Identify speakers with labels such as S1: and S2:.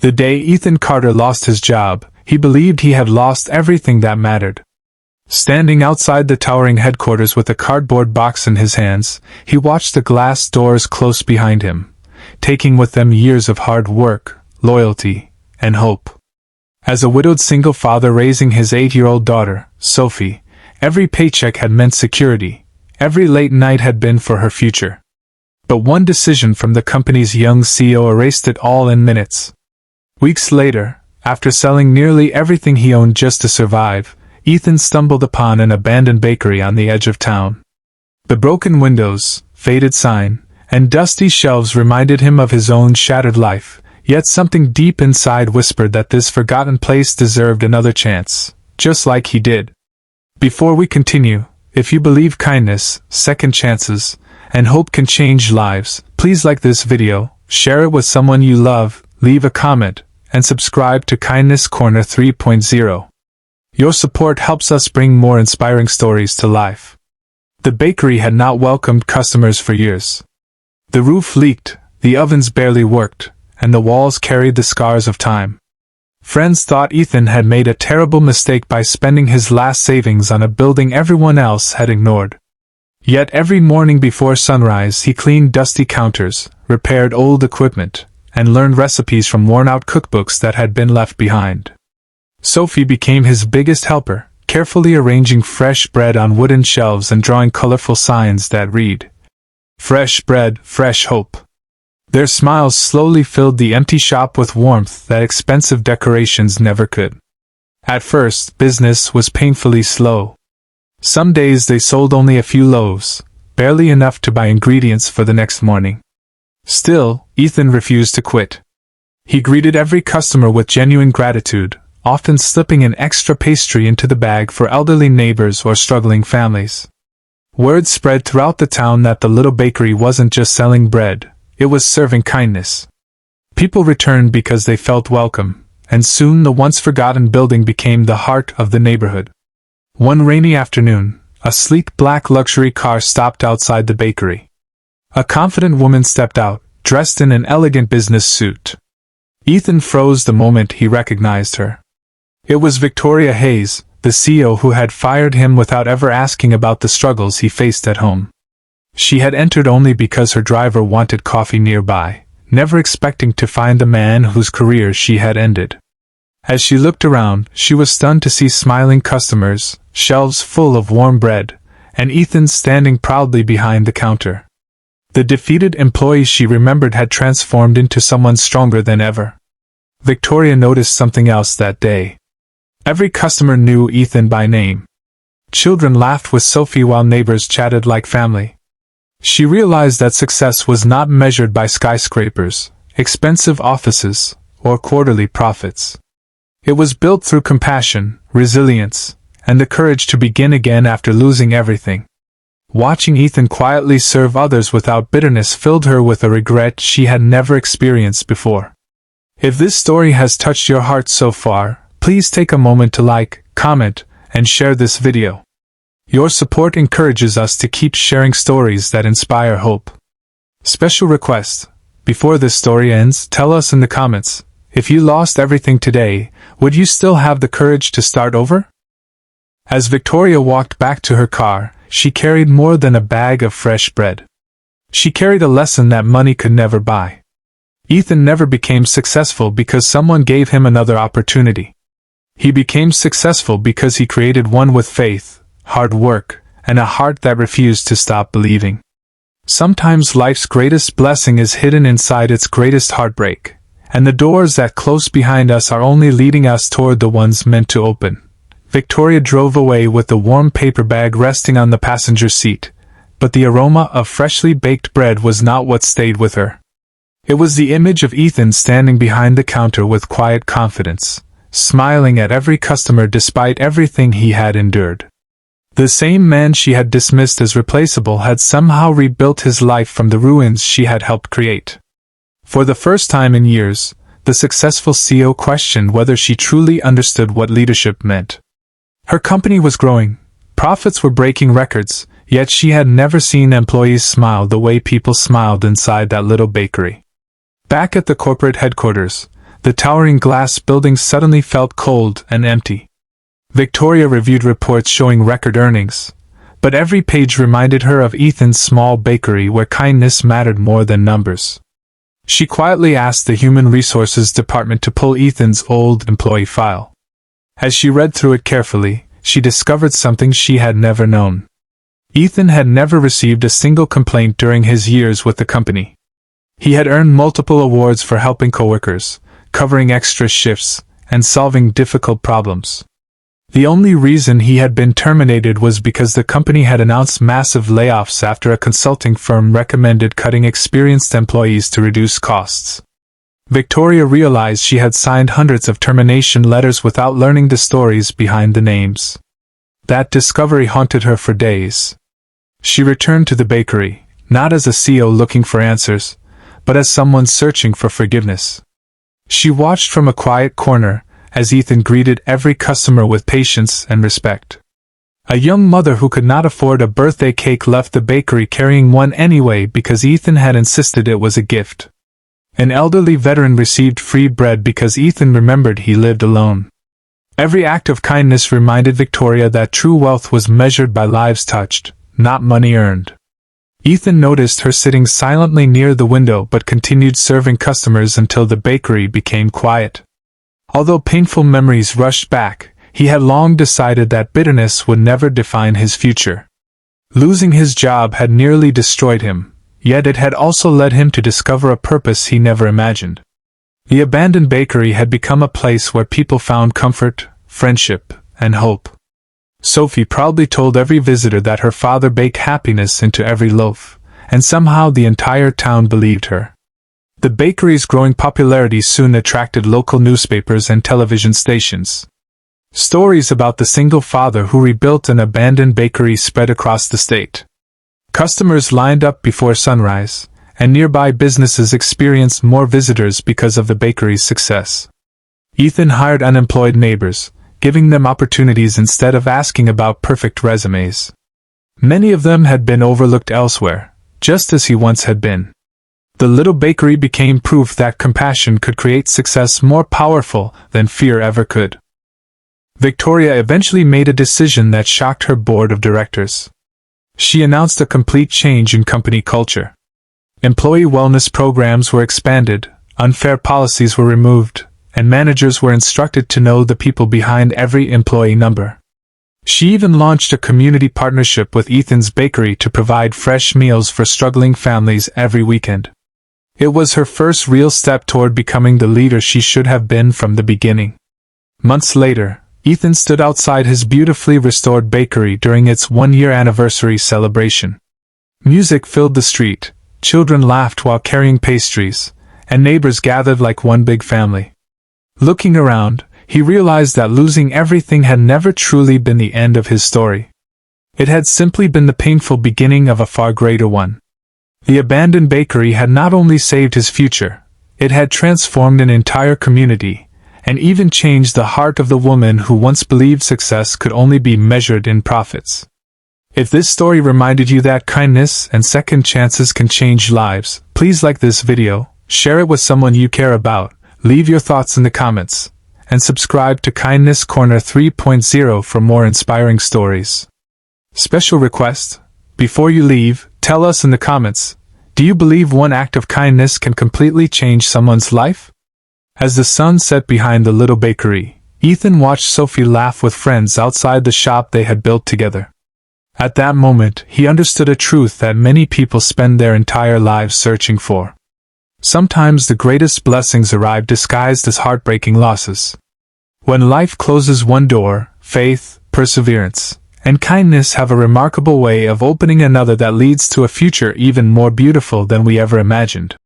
S1: The day Ethan Carter lost his job, he believed he had lost everything that mattered. Standing outside the towering headquarters with a cardboard box in his hands, he watched the glass doors close behind him, taking with them years of hard work, loyalty, and hope. As a widowed single father raising his 8-year-old daughter, Sophie, every paycheck had meant security, every late night had been for her future. But one decision from the company's young CEO erased it all in minutes. Weeks later, after selling nearly everything he owned just to survive, Ethan stumbled upon an abandoned bakery on the edge of town. The broken windows, faded sign, and dusty shelves reminded him of his own shattered life, yet something deep inside whispered that this forgotten place deserved another chance, just like he did. Before we continue, if you believe kindness, second chances, and hope can change lives, please like this video, share it with someone you love, leave a comment, and subscribe to Kindness Corner 3.0. Your support helps us bring more inspiring stories to life. The bakery had not welcomed customers for years. The roof leaked, the ovens barely worked, and the walls carried the scars of time. Friends thought Ethan had made a terrible mistake by spending his last savings on a building everyone else had ignored. Yet every morning before sunrise he cleaned dusty counters, repaired old equipment, and learned recipes from worn-out cookbooks that had been left behind. Sophie became his biggest helper, carefully arranging fresh bread on wooden shelves and drawing colorful signs that read, "Fresh bread, fresh hope." Their smiles slowly filled the empty shop with warmth that expensive decorations never could. At first, business was painfully slow. Some days they sold only a few loaves, barely enough to buy ingredients for the next morning. Still, Ethan refused to quit. He greeted every customer with genuine gratitude, often slipping an extra pastry into the bag for elderly neighbors or struggling families. Word spread throughout the town that the little bakery wasn't just selling bread, it was serving kindness. People returned because they felt welcome, and soon the once-forgotten building became the heart of the neighborhood. One rainy afternoon, a sleek black luxury car stopped outside the bakery. A confident woman stepped out, dressed in an elegant business suit. Ethan froze the moment he recognized her. It was Victoria Hayes, the CEO who had fired him without ever asking about the struggles he faced at home. She had entered only because her driver wanted coffee nearby, never expecting to find the man whose career she had ended. As she looked around, she was stunned to see smiling customers, shelves full of warm bread, and Ethan standing proudly behind the counter. The defeated employee she remembered had transformed into someone stronger than ever. Victoria noticed something else that day. Every customer knew Ethan by name. Children laughed with Sophie while neighbors chatted like family. She realized that success was not measured by skyscrapers, expensive offices, or quarterly profits. It was built through compassion, resilience, and the courage to begin again after losing everything. Watching Ethan quietly serve others without bitterness filled her with a regret she had never experienced before. If this story has touched your heart so far, please take a moment to like, comment, and share this video. Your support encourages us to keep sharing stories that inspire hope. Special request: before this story ends, tell us in the comments, if you lost everything today, would you still have the courage to start over? As Victoria walked back to her car, she carried more than a bag of fresh bread. She carried a lesson that money could never buy. Ethan never became successful because someone gave him another opportunity. He became successful because he created one with faith, hard work, and a heart that refused to stop believing. Sometimes life's greatest blessing is hidden inside its greatest heartbreak, and the doors that close behind us are only leading us toward the ones meant to open. Victoria drove away with the warm paper bag resting on the passenger seat, but the aroma of freshly baked bread was not what stayed with her. It was the image of Ethan standing behind the counter with quiet confidence, smiling at every customer despite everything he had endured. The same man she had dismissed as replaceable had somehow rebuilt his life from the ruins she had helped create. For the first time in years, the successful CEO questioned whether she truly understood what leadership meant. Her company was growing, profits were breaking records, yet she had never seen employees smile the way people smiled inside that little bakery. Back at the corporate headquarters, The towering glass building suddenly felt cold and empty. Victoria reviewed reports showing record earnings, but every page reminded her of Ethan's small bakery where kindness mattered more than numbers. She quietly asked the Human Resources Department to pull Ethan's old employee file. As she read through it carefully, she discovered something she had never known. Ethan had never received a single complaint during his years with the company. He had earned multiple awards for helping coworkers, covering extra shifts, and solving difficult problems. The only reason he had been terminated was because the company had announced massive layoffs after a consulting firm recommended cutting experienced employees to reduce costs. Victoria realized she had signed hundreds of termination letters without learning the stories behind the names. That discovery haunted her for days. She returned to the bakery, not as a CEO looking for answers, but as someone searching for forgiveness. She watched from a quiet corner as Ethan greeted every customer with patience and respect. A young mother who could not afford a birthday cake left the bakery carrying one anyway because Ethan had insisted it was a gift. An elderly veteran received free bread because Ethan remembered he lived alone. Every act of kindness reminded Victoria that true wealth was measured by lives touched, not money earned. Ethan noticed her sitting silently near the window but continued serving customers until the bakery became quiet. Although painful memories rushed back, he had long decided that bitterness would never define his future. Losing his job had nearly destroyed him, yet it had also led him to discover a purpose he never imagined. The abandoned bakery had become a place where people found comfort, friendship, and hope. Sophie proudly told every visitor that her father baked happiness into every loaf, and somehow the entire town believed her. The bakery's growing popularity soon attracted local newspapers and television stations. Stories about the single father who rebuilt an abandoned bakery spread across the state. Customers lined up before sunrise, and nearby businesses experienced more visitors because of the bakery's success. Ethan hired unemployed neighbors, giving them opportunities instead of asking about perfect resumes. Many of them had been overlooked elsewhere, just as he once had been. The little bakery became proof that compassion could create success more powerful than fear ever could. Victoria eventually made a decision that shocked her board of directors. She announced a complete change in company culture. Employee wellness programs were expanded, unfair policies were removed, and managers were instructed to know the people behind every employee number. She even launched a community partnership with Ethan's Bakery to provide fresh meals for struggling families every weekend. It was her first real step toward becoming the leader she should have been from the beginning. Months later, Ethan stood outside his beautifully restored bakery during its one-year anniversary celebration. Music filled the street, children laughed while carrying pastries, and neighbors gathered like one big family. Looking around, he realized that losing everything had never truly been the end of his story. It had simply been the painful beginning of a far greater one. The abandoned bakery had not only saved his future, it had transformed an entire community, and even changed the heart of the woman who once believed success could only be measured in profits. If this story reminded you that kindness and second chances can change lives, please like this video, share it with someone you care about, leave your thoughts in the comments, and subscribe to Kindness Corner 3.0 for more inspiring stories. Special request: before you leave, tell us in the comments, do you believe one act of kindness can completely change someone's life? As the sun set behind the little bakery, Ethan watched Sophie laugh with friends outside the shop they had built together. At that moment, he understood a truth that many people spend their entire lives searching for. Sometimes the greatest blessings arrive disguised as heartbreaking losses. When life closes one door, faith, perseverance, and kindness have a remarkable way of opening another that leads to a future even more beautiful than we ever imagined.